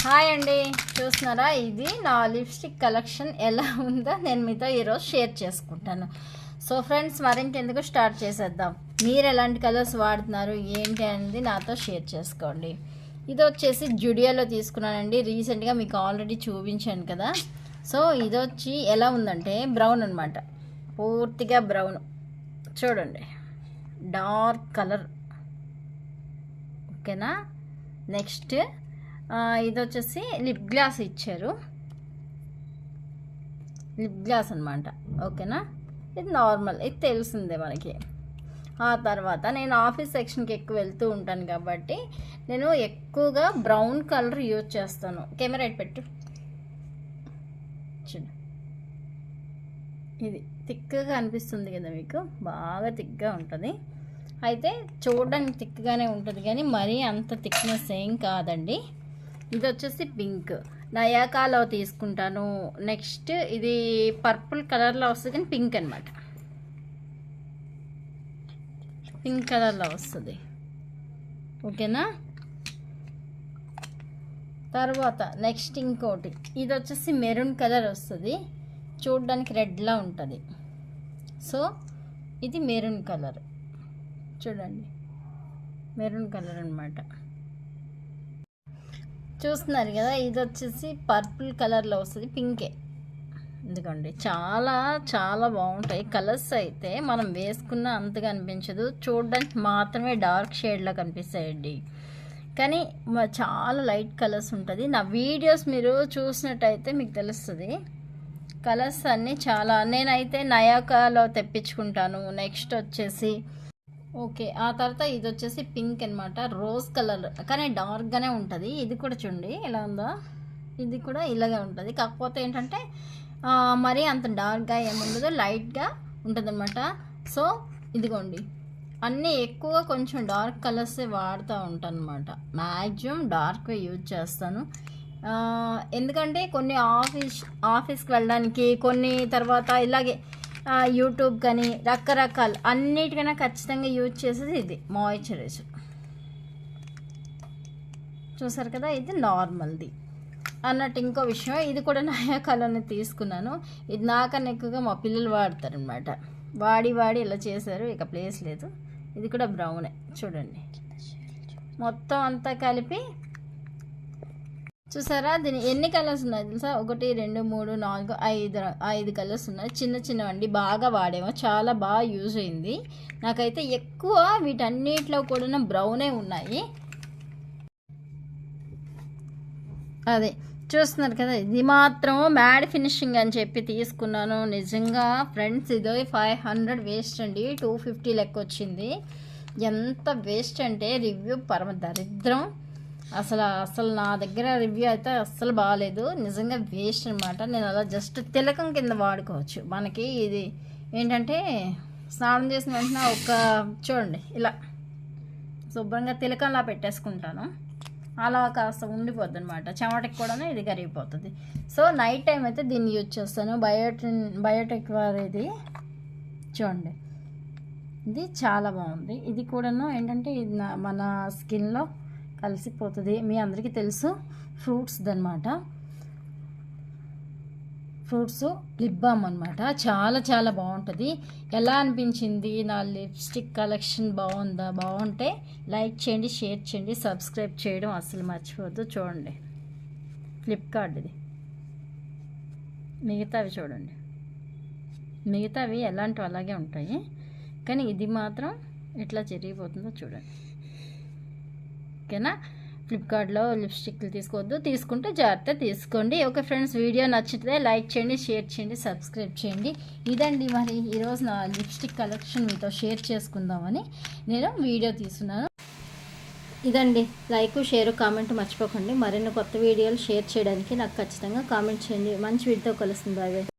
Hi అండి, చూస్తున్నారా? ఇది నా లిప్స్టిక్ కలెక్షన్ ఎలా ఉందో నేను మీతో ఈరోజు షేర్ చేసుకుంటాను. సో ఫ్రెండ్స్, మరింకెందుకు స్టార్ట్ చేసేద్దాం. మీరు ఎలాంటి కలర్స్ వాడుతున్నారు ఏంటి అనేది నాతో షేర్ చేసుకోండి. ఇది వచ్చేసి జుడియోలో తీసుకున్నానండి. రీసెంట్గా మీకు ఆల్రెడీ చూపించాను కదా. సో ఇది వచ్చి ఎలా ఉందంటే బ్రౌన్ అనమాట, పూర్తిగా బ్రౌన్. చూడండి, డార్క్ కలర్. ఓకేనా? నెక్స్ట్ ఇది వచ్చేసి లిప్ గ్లాస్ ఇచ్చారు, లిప్ గ్లాస్ అనమాట. ఓకేనా? ఇది నార్మల్, ఇది తెలిసిందే మనకి. ఆ తర్వాత నేను ఆఫీస్ సెక్షన్కి ఎక్కువ వెళ్తూ ఉంటాను కాబట్టి నేను ఎక్కువగా బ్రౌన్ కలర్ యూజ్ చేస్తాను. కెమెరా ఇటు పెట్టు. చూడు, ఇది థిక్గా అనిపిస్తుంది కదా మీకు, బాగా థిక్గా ఉంటుంది. అయితే చూడడానికి థిక్గానే ఉంటుంది కానీ మరీ అంత థిక్నెస్ ఏం కాదండి. ఇది వచ్చేసి పింక్, నయాకాలో తీసుకుంటాను. నెక్స్ట్ ఇది పర్పుల్ కలర్లో వస్తుంది కానీ పింక్ అనమాట, పింక్ కలర్లో వస్తుంది. ఓకేనా? తర్వాత నెక్స్ట్ ఇంకోటి, ఇది వచ్చేసి మెరూన్ కలర్ వస్తుంది, చూడడానికి రెడ్లా ఉంటుంది. సో ఇది మెరూన్ కలర్, చూడండి, మెరూన్ కలర్ అనమాట. చూస్తున్నారు కదా, ఇది వచ్చేసి పర్పుల్ కలర్లో వస్తుంది, పింకే. ఎందుకండి చాలా చాలా బాగుంటాయి కలర్స్. అయితే మనం వేసుకున్న అంతగా అనిపించదు, చూడడానికి మాత్రమే డార్క్ షేడ్లో కనిపిస్తాయండి. కానీ చాలా లైట్ కలర్స్ ఉంటుంది. నా వీడియోస్ మీరు చూసినట్టయితే మీకు తెలుస్తుంది. కలర్స్ అన్నీ చాలా, నేనైతే నయాకాలో తెప్పించుకుంటాను. నెక్స్ట్ వచ్చేసి ఓకే, ఆ తర్వాత ఇది వచ్చేసి పింక్ అనమాట, రోజ్ కలర్, కానీ డార్క్గానే ఉంటుంది. ఇది కూడా చూడండి ఎలా ఉందో, ఇది కూడా ఇలాగే ఉంటుంది. కాకపోతే ఏంటంటే మరీ అంత డార్క్గా ఏముండదు, లైట్గా ఉంటుంది అనమాట. సో ఇదిగోండి, అన్నీ ఎక్కువ కొంచెం డార్క్ కలర్సే వాడుతూ ఉంటాను అనమాట. మ్యాక్సిమం డార్క్గా యూజ్ చేస్తాను. ఎందుకంటే కొన్ని ఆఫీస్కి వెళ్ళడానికి, కొన్ని తర్వాత ఇలాగే యూట్యూబ్ కానీ రకరకాల అన్నిటికైనా ఖచ్చితంగా యూజ్ చేసేది ఇది మాయిశ్చరైజర్. చూసారు కదా, ఇది నార్మల్ది అన్నట్టు. ఇంకో విషయం, ఇది కూడా నయా కలర్ని తీసుకున్నాను. ఇది నాకన్నా ఎక్కువగా మా పిల్లలు వాడతారనమాట. వాడి ఇలా చేశారు, ఇక ప్లేస్ లేదు. ఇది కూడా బ్రౌనే, చూడండి, మొత్తం అంతా కలిపి. చూసారా, దీని ఎన్ని కలర్స్ ఉన్నాయి తెలుసా? 1 2 3 4 5 కలర్స్ ఉన్నాయి. చిన్న చిన్నవండి, బాగా వాడేమో, చాలా బాగా యూజ్ అయింది. నాకైతే ఎక్కువ వీటన్నిటిలో కూడా బ్రౌనే ఉన్నాయి. అదే చూస్తున్నారు కదా, ఇది మాత్రం మ్యాడ్ ఫినిషింగ్ అని చెప్పి తీసుకున్నాను. నిజంగా ఫ్రెండ్స్, ఇదో 500 వేస్ట్ అండి, 250 లెక్క వచ్చింది. ఎంత వేస్ట్ అంటే రివ్యూ పరమ దరిద్రం. అసలు నా దగ్గర రివ్యూ అయితే అస్సలు బాగాలేదు, నిజంగా వేస్ట్ అనమాట. నేను అలా జస్ట్ తిలకం కింద వాడుకోవచ్చు. మనకి ఇది ఏంటంటే స్నానం చేసిన వెంటనే చూడండి ఇలా శుభ్రంగా తిలకంలా పెట్టేసుకుంటాను. అలా కాస్త ఉండిపోద్ది అనమాట, చెమటకి కూడా ఇది కరిగిపోతుంది. సో నైట్ టైం అయితే దీన్ని యూజ్ చేస్తాను. బయోటెక్ వారిది చూడండి, ఇది చాలా బాగుంది. ఇది కూడాను ఏంటంటే ఇది మన స్కిన్లో కలిసిపోతుంది. మీ అందరికీ తెలుసు, ఫ్రూట్స్ది అనమాట. ఫ్రూట్స్ లిప్ బామ్ అనమాట, చాలా చాలా బాగుంటుంది. ఎలా అనిపించింది నా లిప్స్టిక్ కలెక్షన్? బాగుంటే లైక్ చేయండి, షేర్ చేయండి, సబ్స్క్రైబ్ చేయడం అసలు మర్చిపోవద్దు. చూడండి, ఫ్లిప్కార్ట్ ఇది. మిగతావి చూడండి, మిగతావి ఎలాంటివి అలాగే ఉంటాయి, కానీ ఇది మాత్రం ఎట్లా జరిగిపోతుందో చూడండి. ఓకేనా? ఫ్లిప్కార్ట్లో లిప్స్టిక్లు తీసుకోవద్దు, తీసుకుంటే జాగ్రత్త తీసుకోండి. ఓకే ఫ్రెండ్స్, వీడియో నచ్చితే లైక్ చేయండి, షేర్ చేయండి, సబ్స్క్రైబ్ చేయండి. ఇదండి మరి ఈరోజు నా లిప్స్టిక్ కలెక్షన్ మీతో షేర్ చేసుకుందామని నేను వీడియో తీసుకున్నాను. ఇదండి, లైక్ షేర్ కామెంట్ మర్చిపోకండి. మరిన్ని కొత్త వీడియోలు షేర్ చేయడానికి నాకు ఖచ్చితంగా కామెంట్ చేయండి. మంచి వీడియోతో కలుస్తుంది. బాయ్.